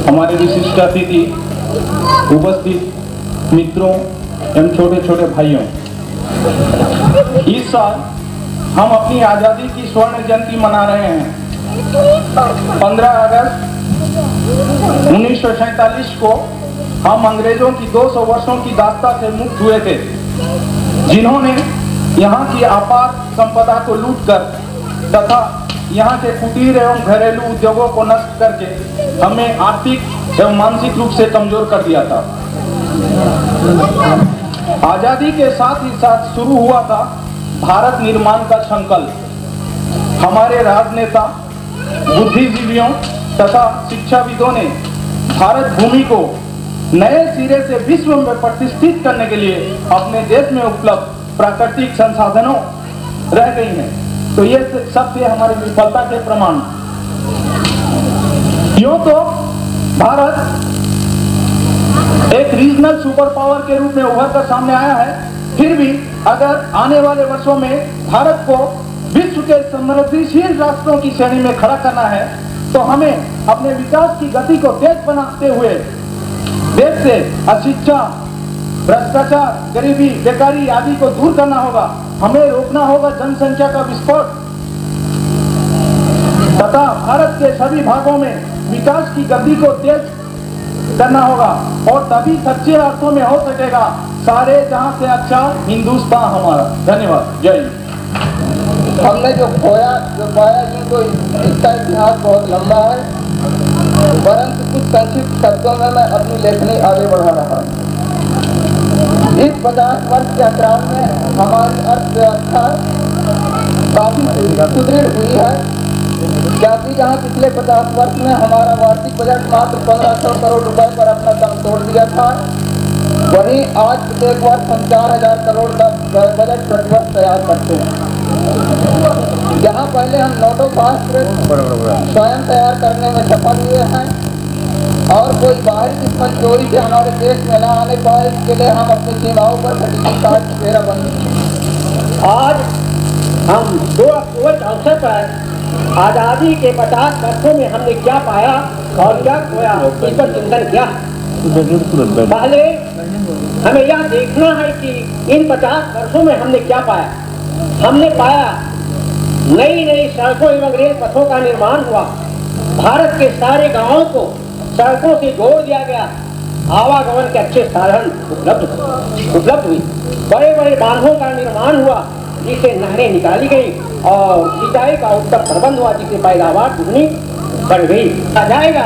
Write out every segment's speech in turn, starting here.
हमारे विशिष्ट अतिथि, उपस्थित मित्रों एवं छोटे छोटे भाइयों, इस साल हम अपनी आज़ादी की स्वर्ण जयंती मना रहे हैं। 15 अगस्त 1947 को हम अंग्रेजों की 200 वर्षों की दास्ता से मुक्त हुए थे, जिन्होंने यहाँ की अपार संपदा को लूटकर तथा यहाँ के कुटीर एवं घरेलू उद्योगों को नष्ट करके हमें आर्थिक एवं मानसिक रूप से कमजोर कर दिया था। आजादी के साथ ही साथ शुरू हुआ था भारत निर्माण का संकल्प। हमारे राजनेता, बुद्धिजीवियों तथा शिक्षाविदों ने भारत भूमि को नए सिरे से विश्व में प्रतिष्ठित करने के लिए अपने देश में उपलब्ध प्राकृतिक संसाधनों रह गई हैं, तो ये सब थे हमारी विफलता के प्रमाण। यूं तो भारत एक रीजनल सुपर पावर के रूप में उभर कर सामने आया है, फिर भी अगर आने वाले वर्षों में भारत को विश्व के समृद्धिशील राष्ट्रों की श्रेणी में खड़ा करना है, तो हमें अपने विकास की गति को तेज बनाते हुए देश से अशिक्षा, भ्रष्टाचार, गरीबी, बेकारी आदि को दूर करना होगा। हमें रोकना होगा जनसंख्या का विस्फोट तथा भारत के सभी भागों में विकास की गति को तेज करना होगा, और तभी सच्चे अर्थों में हो सकेगा सारे जहां से अच्छा हिंदुस्तान हमारा। धन्यवाद। जय हिंद। हमने जो पाया जी, तो इसका इतिहास बहुत लंबा है, परंतु कुछ संक्षिप्त शब्दों में मैं अपनी लेखनी आगे बढ़ा रहा हूँ। इस 50 वर्ष के अंतराल में हमारी अर्थव्यवस्था काफी सुदृढ़ हुई है, क्योंकि जहाँ पिछले 50 वर्ष में हमारा वार्षिक बजट मात्र 1500 करोड़ रुपए पर अपना दम तोड़ दिया था, वहीं आज प्रत्येक वर्ष हम 4000 करोड़ का बजट प्रतिवर्ष तैयार करते हैं। जहाँ पहले हम नोटों शास्त्र स्वयं तैयार करने में सफल हुए हैं और कोई बाहरी दुश्मन चोरी से हमारे देश में न आने पाए, इसके लिए हम अपनी सीमाओं पर सर्टिफिकेट की घेराबंदी। आज हम 2 अक्टूबर के अवसर पर आज़ादी के 50 वर्षों में हमने क्या पाया और क्या खोया, इस पर चिंतन किया। पहले हमें यह देखना है कि इन 50 वर्षों में हमने क्या पाया। हमने पाया नई नई सड़कों एवं रेल पथों का निर्माण हुआ, भारत के सारे गांवों को सड़कों से जोड़ दिया गया, आवागमन के अच्छे साधन उपलब्ध हुई, बड़े बड़े बांधों का निर्माण हुआ जिससे नहरें निकाली गई और सिंचाई का उत्तम प्रबंध हुआ, जिससे पैदावार दुगनी बढ़ गई। आ जाएगा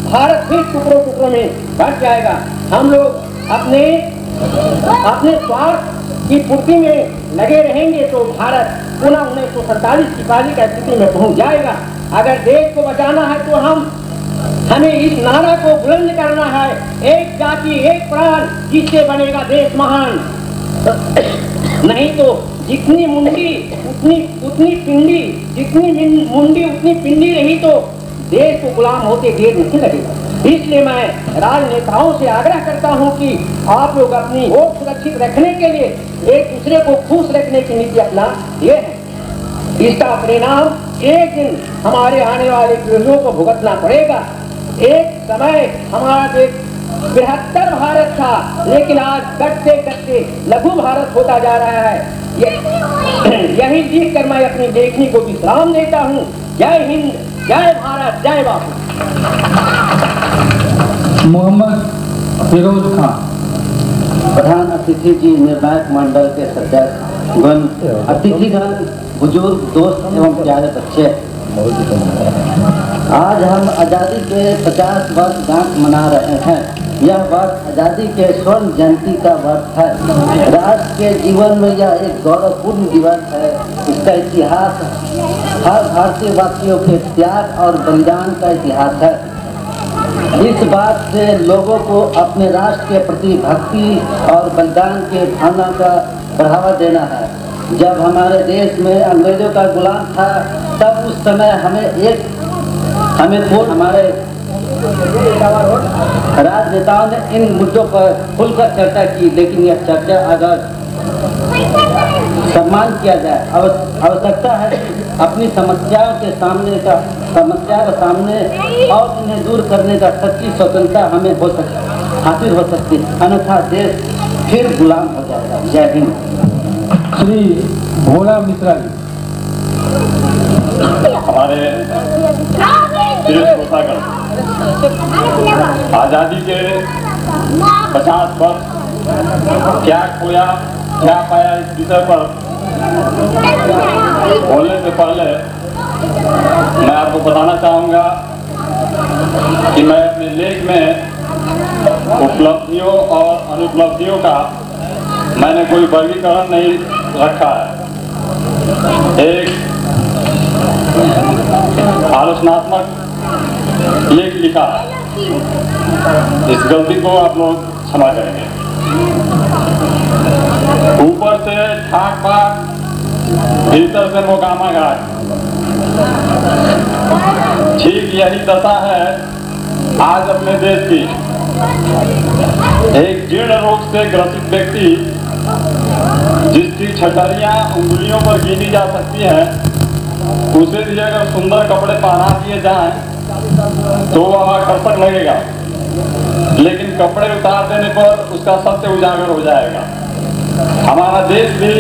भारत फिर टुकड़ों टुकड़ों में बढ़ जाएगा। हम लोग अपने स्वार्थ की पूर्ति में लगे रहेंगे तो भारत पुनः 1947 की पहली की स्थिति में पहुंच जाएगा। अगर देश को बचाना है तो हमें इस नारा को बुलंद करना है, एक जाति एक प्राण, जिससे बनेगा देश महान। नहीं तो जितनी मुंडी उतनी पिंडी, जितनी मुंडी उतनी पिंडी रही तो देश को गुलाम होते देर नहीं लगेगा। इसलिए मैं राजनेताओं से आग्रह करता हूं कि आप लोग अपनी वोट सुरक्षित रखने के लिए एक दूसरे को खुश रखने की नीति अपना ये है। इसका परिणाम एक दिन हमारे आने वाले पीढ़ियों को भुगतना पड़ेगा। एक समय हमारा देश बृहत्तर भारत था, लेकिन आज घटते घटते लघु भारत होता जा रहा है। यही देख कर मैं अपनी लेखनी को विश्राम देता हूँ। जय हिंद, जय भारत, जय बापू। मोहम्मद फिरोज खान। प्रधान अतिथि जी, निर्णायक मंडल के सदस्यगण, अतिथिगण, बुजुर्ग, दोस्त एवं प्यारे बच्चे, आज हम आज़ादी के 50 वर्षगांठ मना रहे हैं। यह वर्ष आज़ादी के स्वर्ण जयंती का वर्ष है। राष्ट्र के जीवन में यह एक गौरवपूर्ण दिवस है। इसका इतिहास हर भारतीय वासियों के त्याग और बलिदान का इतिहास है। इस बात से लोगों को अपने राष्ट्र के प्रति भक्ति और बलिदान के भावना का बढ़ावा देना है। जब हमारे देश में अंग्रेजों का गुलाम था, तब उस समय हमारे राजनेताओं ने इन मुद्दों पर खुलकर चर्चा की, लेकिन यह चर्चा अगर सम्मान किया जाए। आवश्यकता है कि अपनी समस्याओं के सामने और इन्हें दूर करने का सच्ची स्वतंत्रता हमें हासिल हो सकती है, अन्यथा देश फिर गुलाम हो जाएगा। जय हिंद। श्री भोला मिश्रा जी। हमारे आजादी के 50 वर्ष क्या खोया क्या पाया इस विषय पर बोलने से पहले मैं आपको बताना चाहूँगा कि मैं अपने लेख में उपलब्धियों और अनुपलब्धियों का मैंने कोई वर्गीकरण नहीं रखा है। एक आलोचनात्मक लेख लिखा है। इस गलती को आप लोग क्षमा करेंगे। ऊपर से ठाक पाक, भीतर से मोकामा घाट, ठीक यही दशा है आज अपने देश की। एक जीर्ण रोग से ग्रसित व्यक्ति जिसकी छटरियां उंगलियों पर गिनी जा सकती हैं, उसे भी अगर सुंदर कपड़े पहना दिए जाएं तो वह आकर्षक लगेगा, लेकिन कपड़े उतार देने पर उसका सत्य उजागर हो जाएगा। हमारा देश भी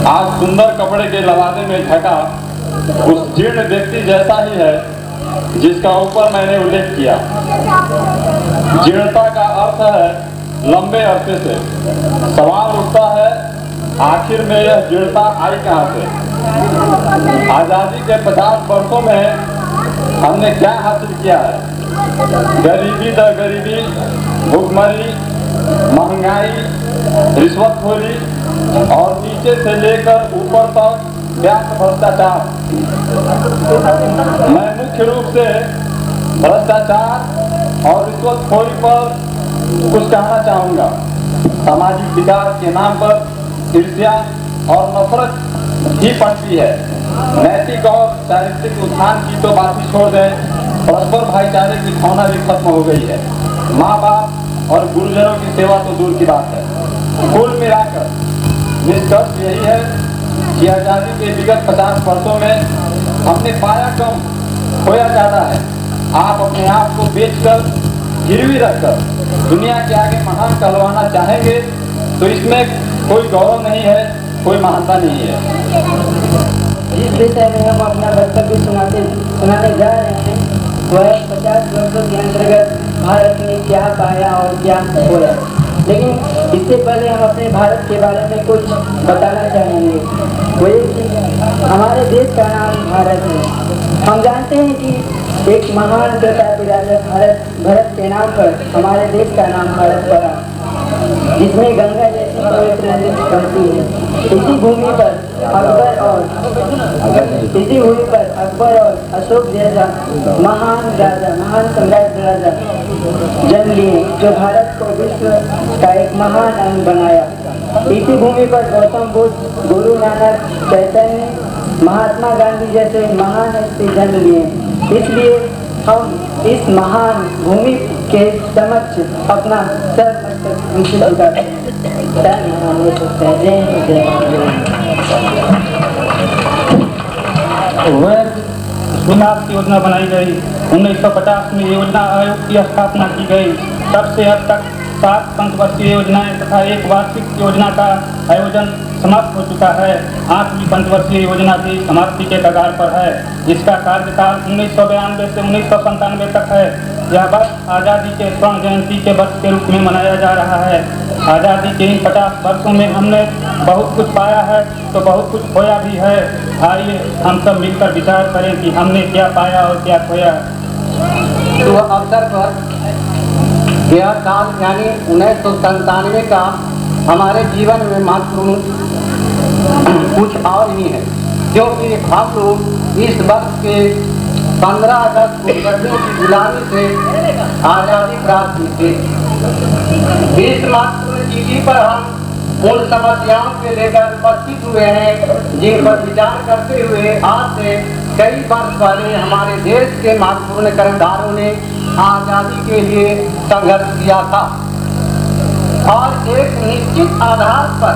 आज सुंदर कपड़े के लवादे में ढका उस जीर्ण व्यक्ति जैसा ही है जिसका ऊपर मैंने उल्लेख किया। जीर्णता का अर्थ है लंबे अरसे से। सवाल उठता है आखिर में यह जीर्णता आई कहाँ से? आजादी के 50 वर्षों में हमने क्या हासिल किया है? गरीबी दर गरीबी, भुखमरी, महंगाई, रिश्वतखोरी और नीचे से लेकर ऊपर तक व्यापक भ्रष्टाचार। मैं मुख्य रूप से भ्रष्टाचार और रिश्वतखोरी पर कुछ कहना चाहूँगा। सामाजिक विकास के नाम पर ईर्ष्या और नफरत ही पनपी है। नैतिक और चारित्रिक उत्थान की तो बात ही छोड़ दें, परस्पर भाईचारे की भावना भी खत्म हो गई है। माँ बाप और गुरुजनों की सेवा तो दूर की बात है। कुल मिलाकर निष्कर्ष यही है कि आजादी के विगत 50 वर्षों में हमने पाया कम, खोया ज्यादा है। आप अपने आप को बेचकर, गिरवी रखकर दुनिया के आगे महान कहलवाना चाहेंगे तो इसमें कोई गौरव नहीं है, कोई महानता नहीं है। जिस विषय में हम अपना वक्तव्य सुनाने जा रहे हैं वह 50 वर्षों के अंतर्गत भारत ने क्या पाया और क्या खोया। लेकिन इससे पहले हम अपने भारत के बारे में कुछ बताना चाहेंगे। वो ये कि हमारे देश का नाम भारत है। हम जानते हैं कि एक महान प्रतापी राजा भरत के नाम पर हमारे देश का नाम भारत पड़ा, जिसमें गंगा जैसी पवित्र नदी बहती है। इसी भूमि पर अकबर और अशोक जैसा महान राजा, महान सम्राट राजा जन्म लिए, जो भारत को विश्व का एक महान अंग बनाया। इसी भूमि पर गौतम बुद्ध, गुरु नानक, चैतन्य, महात्मा गांधी जैसे महान हस्ती जन्म लिए। इसलिए हम इस महान भूमि के समक्ष अपना सर उनसे झुकाते हैं। विकास योजना बनाई गई। 1950 में योजना आयोग की स्थापना की गई। तब से अब तक 7 पंचवर्षीय योजनाएं तथा एक वार्षिक योजना का आयोजन समाप्त हो चुका है। 8वीं पंचवर्षीय योजना भी समाप्ति के कगार पर है। इसका कार्यकाल 1992 से 1997 तक है। यह वर्ष आज़ादी के स्वर्ण जयंती के वर्ष के रूप में मनाया जा रहा है। आज़ादी के इन 50 वर्षों में हमने बहुत कुछ पाया है तो बहुत कुछ खोया भी है। आइए हम सब मिलकर विचार करें कि हमने क्या पाया और क्या खोया। तो अवसर पर यह साल यानी 1997 का हमारे जीवन में महत्वपूर्ण कुछ और ही है, क्योंकि हम लोग इस वर्ष के 15 अगस्त को ब्रिटिशों की गुलामी से आज़ादी प्राप्त की थी। इस महत्वपूर्ण चीज़ पर हम उन समस्याओं के लेकर उपस्थित हुए हैं जिन पर विचार करते हुए आज से कई वर्ष पहले हमारे देश के महत्वपूर्ण कर्मधारों ने आज़ादी के लिए संघर्ष किया था और एक निश्चित आधार पर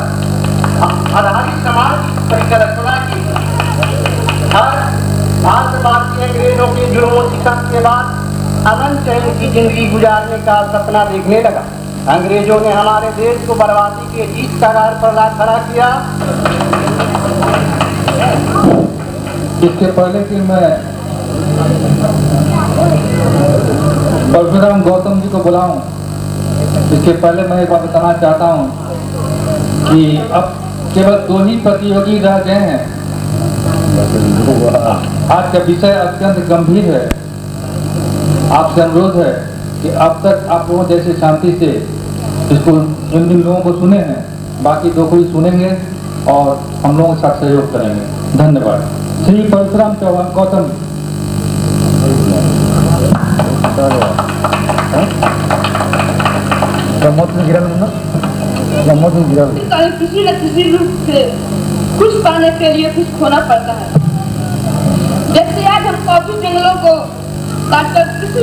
आधारित समाज परिकल्पना की। हर भारतवासी के अंग्रेजों के जुर्मों सितम के बाद अमन चैन की जिंदगी गुजारने का सपना देखने लगा। अंग्रेजों ने हमारे देश को बर्बादी के इस कगार पर ला खड़ा किया। इसके पहले कि मैं परशुराम गौतम जी को बुलाऊं, इसके पहले मैं एक बात बताना चाहता हूं कि अब केवल 2 ही प्रतियोगी रह गए हैं। आज का विषय अत्यंत गंभीर है। आपसे अनुरोध है कि अब तक आप लोगों जैसे शांति से इसको इन लोगों को सुने हैं, बाकी 2 को ही सुनेंगे और हम लोगों के साथ सहयोग करेंगे। धन्यवाद। श्री परशुराम चौहान गौतम। किसी न किसी रूप से कुछ पाने के लिए कुछ खोना पड़ता है। जैसे आज हम कॉफी जंगलों को काटकर कृषि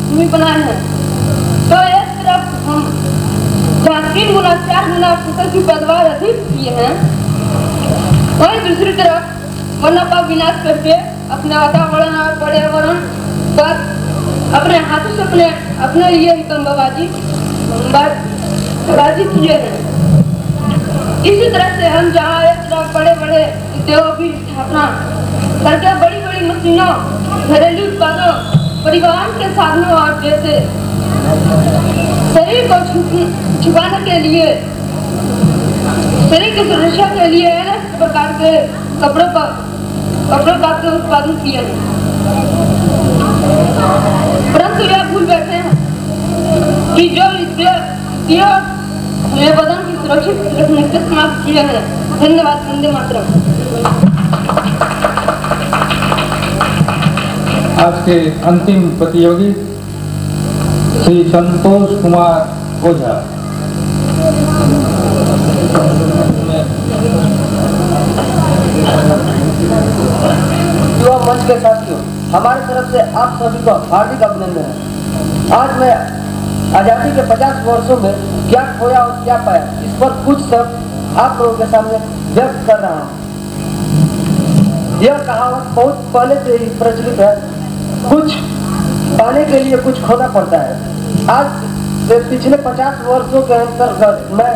भूमि बनाए हैं, तो एक तरफ हम जहाँ 3 गुना 4 गुना फसल की पैदावार अधिक किए हैं, वहीं दूसरी तरफ वनों का विनाश करके अपने वातावरण और पर्यावरण पर अपने हाथों से अपने लिए ही बमबाजी किए हैं। इसी तरह से हम जहाँ एक तरफ बड़े बड़े उद्योगों की स्थापना करके बड़ी बड़ी मशीनों, घरेलू उत्पादों, परिवहन के साधनों और जैसे शरीर को छुपाने के लिए, शरीर की सुरक्षा के लिए अनेक प्रकार के कपड़ों का उत्पादन किया है। परंतु यह भूल बैठे हैं कि जो हमें बदन की सुरक्षित रखने के समाप्त किया है। धन्यवाद। वंदे मातरम। आज के अंतिम प्रतियोगी श्री संतोष कुमार ओझा। युवा मंच के साथियों, हमारी तरफ से आप सभी को हार्दिक अभिनंदन है। आज मैं आजादी के 50 वर्षों में क्या खोया और क्या पाया, इस पर कुछ शब्द आप लोगों के सामने व्यक्त कर रहा हूँ। यह कहावत बहुत पहले से ही प्रचलित है, कुछ पाने के लिए कुछ खोना पड़ता है। आज से पिछले 50 वर्षों के अंतर्गत में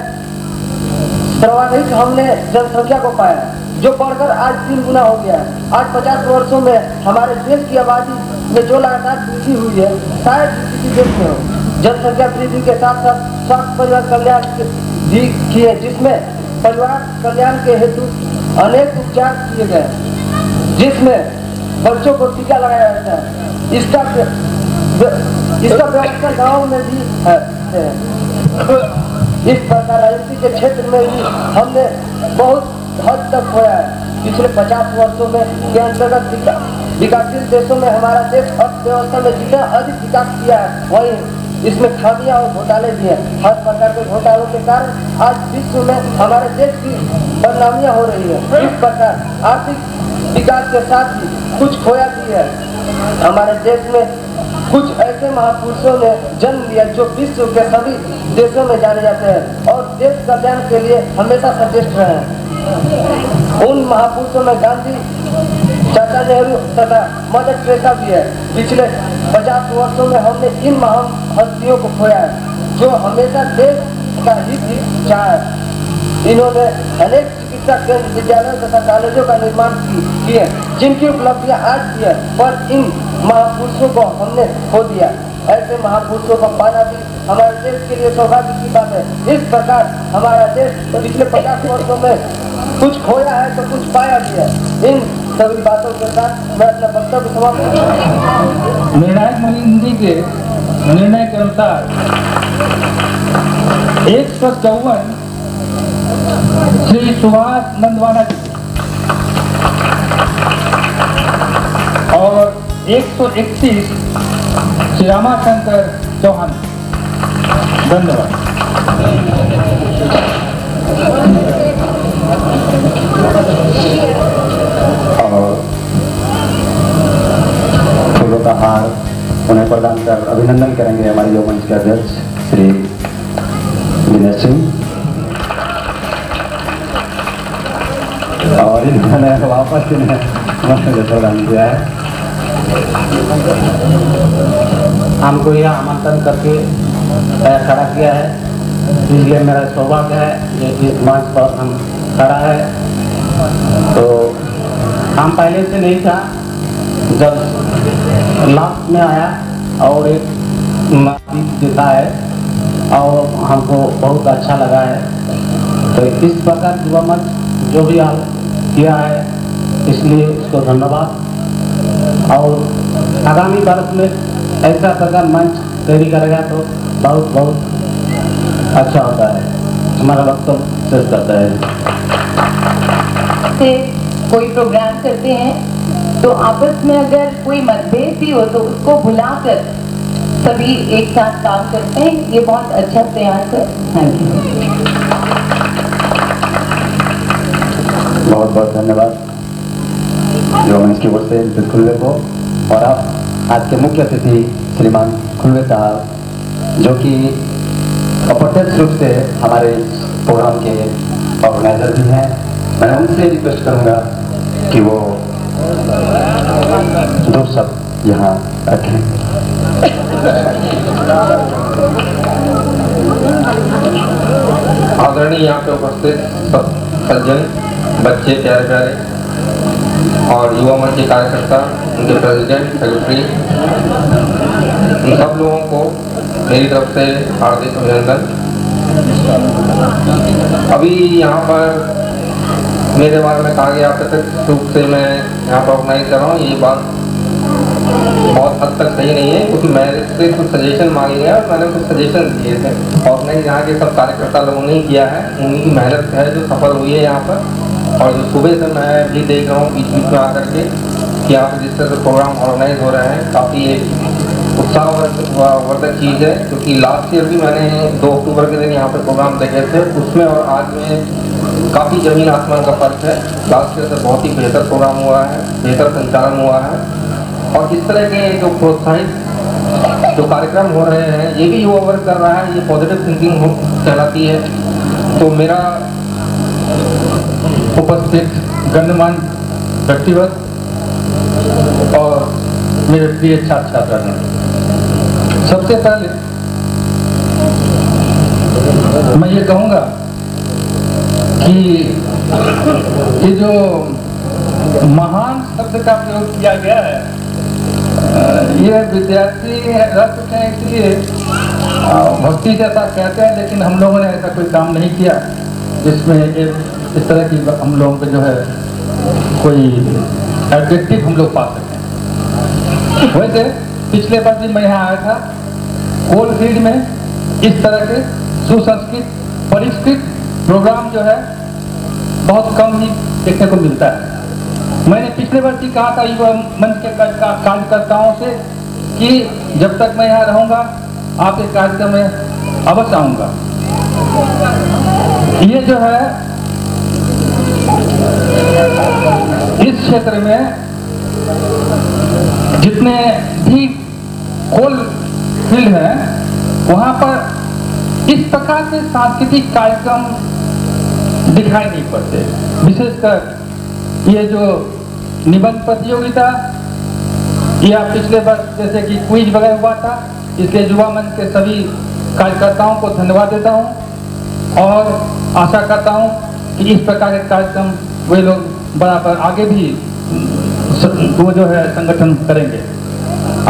सर्वाधिक हमने जनसंख्या को पाया, जो बढ़कर आज 3 गुना हो गया है। आज 50 वर्षों में हमारे देश की आबादी में जो लगातार वृद्धि हुई है, शायद किसी देश में हो। जनसंख्या वृद्धि के साथ साथ स्वास्थ्य परिवार कल्याण भी किए, जिसमें परिवार कल्याण के हेतु अनेक उपचार किए गए, जिसमें बच्चों को टीका लगाया जाता है। इसका व्यवस्था गाँव में भी है। इस प्रकार राजनीति के क्षेत्र में भी हमने बहुत हद तक खोया है। पिछले 50 वर्षों में के अंतर्गत विकासशील देशों में हमारा देश अर्थव्यवस्था में जितना अधिक विकास किया है, वही इसमें खामियां और घोटाले भी हैं। हर प्रकार के घोटालों के कारण आज विश्व में हमारे देश की बदनामियां हो रही है। इस प्रकार आर्थिक विकास के साथ ही कुछ खोया भी है। हमारे देश में कुछ ऐसे महापुरुषों ने जन्म लिया जो विश्व के सभी देशों में जाने जाते हैं और देश कल्याण के लिए हमेशा सचेत रहे हैं। उन महापुरुषों में गांधी, चाचा नेहरू तथा मदर टेरेसा भी है। पिछले 50 वर्षों में हमने इन महान हस्तियों को खोया है, जो हमेशा देश का हित ही चाहा है। इन्होंने अनेक चिकित्सा केंद्र, विद्यालयों तथा कॉलेजों का निर्माण किए, जिनकी उपलब्धियां आज भी है, पर इन महापुरुषों को हमने खो दिया। ऐसे महापुरुषों को पाना भी हमारे देश के लिए सौभाग्य की बात है। इस प्रकार हमारा देश पिछले 50 वर्षों में कुछ खोया है तो कुछ पाया भी है। इन सभी बातों के साथ मैं अपना वक्तव्य समाप्त करता हूँ। निर्णायक मंडी के निर्णय के अनुसार 154 श्री सुभाष नंदवाना जी और 131 श्री रामाशंकर चौहान। धन्यवाद। फूलों का हार उन्हें प्रदान कर अभिनंदन करेंगे हमारे युवा मंच के अध्यक्ष श्री दिनेश सिंह। वापस मुझे प्रदान किया है। हमको यह आमंत्रण करके खड़ा किया है, इसलिए मेरा सौभाग्य है कि इस मंच पर हम खड़ा है। तो हम पहले से नहीं था, जब लास्ट में आया और एक दिखा है और हमको बहुत अच्छा लगा है। तो इस प्रकार युवा मंच जो भी किया है, इसलिए इसको धन्यवाद। और आगामी वर्ष में ऐसा प्रकार मंच तैयारी करेगा तो बहुत बहुत अच्छा होता है। हमारा वक्तव्य शेष करता है। से कोई प्रोग्राम करते हैं तो आपस में अगर कोई मतभेद भी हो तो उसको भुलाकर सभी एक साथ काम करते हैं। ये बहुत अच्छा प्रयास है। Thank you. बहुत बहुत धन्यवाद युवा मंच की ओर से मिसेस खुलवे को। और अब आज के मुख्य अतिथि श्रीमान खुलवे साहब, जो कि अप्रत्यक्ष रूप से हमारे प्रोग्राम के ऑर्गेनाइजर भी हैं, मैं उनसे रिक्वेस्ट करूंगा कि वो दो शब्द यहाँ रखें। आदरणीय यहाँ पे उपस्थित सब सज्जन, बच्चे प्यारे प्यारे और युवा मंच के कार्यकर्ता, उनके प्रेसिडेंट, सेक्रेटरी, उन सब लोगों को मेरी तरफ से हार्दिक अभिनंदन। अभी यहाँ पर मेरे बारे में कहा गया, प्रत्यक्ष रूप से मैं यहाँ पर ऑर्गेनाइज कर रहा हूँ, ये बात बहुत हद तक सही नहीं है, क्योंकि मैंने से कुछ सजेशन मांगे गए और मैंने कुछ सजेशन दिए थे। ऑर्गेनाइज यहाँ के सब कार्यकर्ता लोगों ने किया है, उन्हीं की मेहनत है जो सफल हुई है यहाँ पर। और जो सुबह से मैं भी देख रहा हूँ बीच बीच में आकर के कि यहाँ पर जिस तरह से प्रोग्राम ऑर्गेनाइज हो रहे हैं, काफ़ी एक उत्साहवर्धक चीज़ है। क्योंकि लास्ट ईयर भी मैंने 2 अक्टूबर के दिन यहाँ पर प्रोग्राम देखे थे, उसमें और आज में काफ़ी जमीन आसमान का फर्क है। लास्ट ईयर से बहुत ही बेहतर प्रोग्राम हुआ है, बेहतर संचालन हुआ है। और इस तरह के जो प्रोत्साहित जो कार्यक्रम हो रहे हैं, ये भी युवा वर्ग कर रहा है, ये पॉजिटिव थिंकिंग कहलाती है। तो मेरा उपस्थित गणमान्य व्यक्तिगत और मेरे प्रिय छात्र छात्रागण, सबसे पहले मैं ये कहूँगा कि ये जो महान शब्द का प्रयोग किया गया है, ये विद्यार्थी रह चुके हैं, इसलिए भक्ति से ऐसा कहते हैं, लेकिन हम लोगों ने ऐसा कोई काम नहीं किया जिसमें इस तरह की हम लोगों पे जो है कोई एडजेक्टिव हम लोग पा सकें। वैसे पिछले बार भी मैं यहाँ आया था, कोल फील्ड में इस तरह के सुसंस्कृत परिष्कृत प्रोग्राम जो है बहुत कम ही देखने को मिलता है। मैंने पिछले वर्ष ही कहा था युवा मंच के कार्यकर्ताओं से कि जब तक मैं यहाँ रहूँगा आपके कार्यक्रम में अवश्य आऊँगा। ये जो है इस क्षेत्र में जितने भी कोल फील्ड हैं, वहाँ पर इस प्रकार के सांस्कृतिक कार्यक्रम दिखाई नहीं पड़ते। विशेषकर ये जो निबंध प्रतियोगिता या पिछले वर्ष जैसे कि क्विज वगैरह हुआ था, इसलिए युवा मंच के सभी कार्यकर्ताओं को धन्यवाद देता हूँ और आशा करता हूँ कि इस प्रकार के कार्यक्रम वे लोग बराबर आगे भी वो जो है संगठन करेंगे।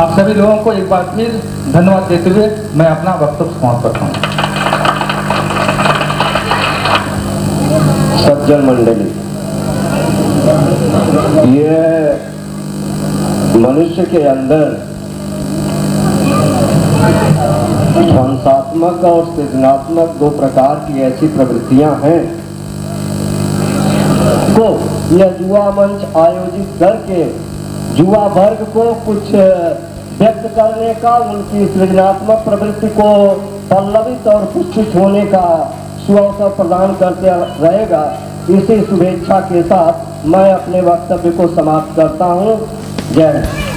आप सभी लोगों को एक बार फिर धन्यवाद देते हुए मैं अपना वक्तव्य समाप्त करता हूँ। सज्जन मंडली, ये मनुष्य के अंदर ध्वंसात्मक और सृजनात्मक 2 प्रकार की ऐसी प्रवृत्तियां हैं को यह युवा मंच आयोजित करके युवा वर्ग को कुछ व्यक्त करने का, उनकी सृजनात्मक प्रवृत्ति को पल्लवित और पुष्पित होने का सुअवसर प्रदान करते रहेगा। इसी शुभेच्छा के साथ मैं अपने वक्तव्य को समाप्त करता हूँ। जय हिंद।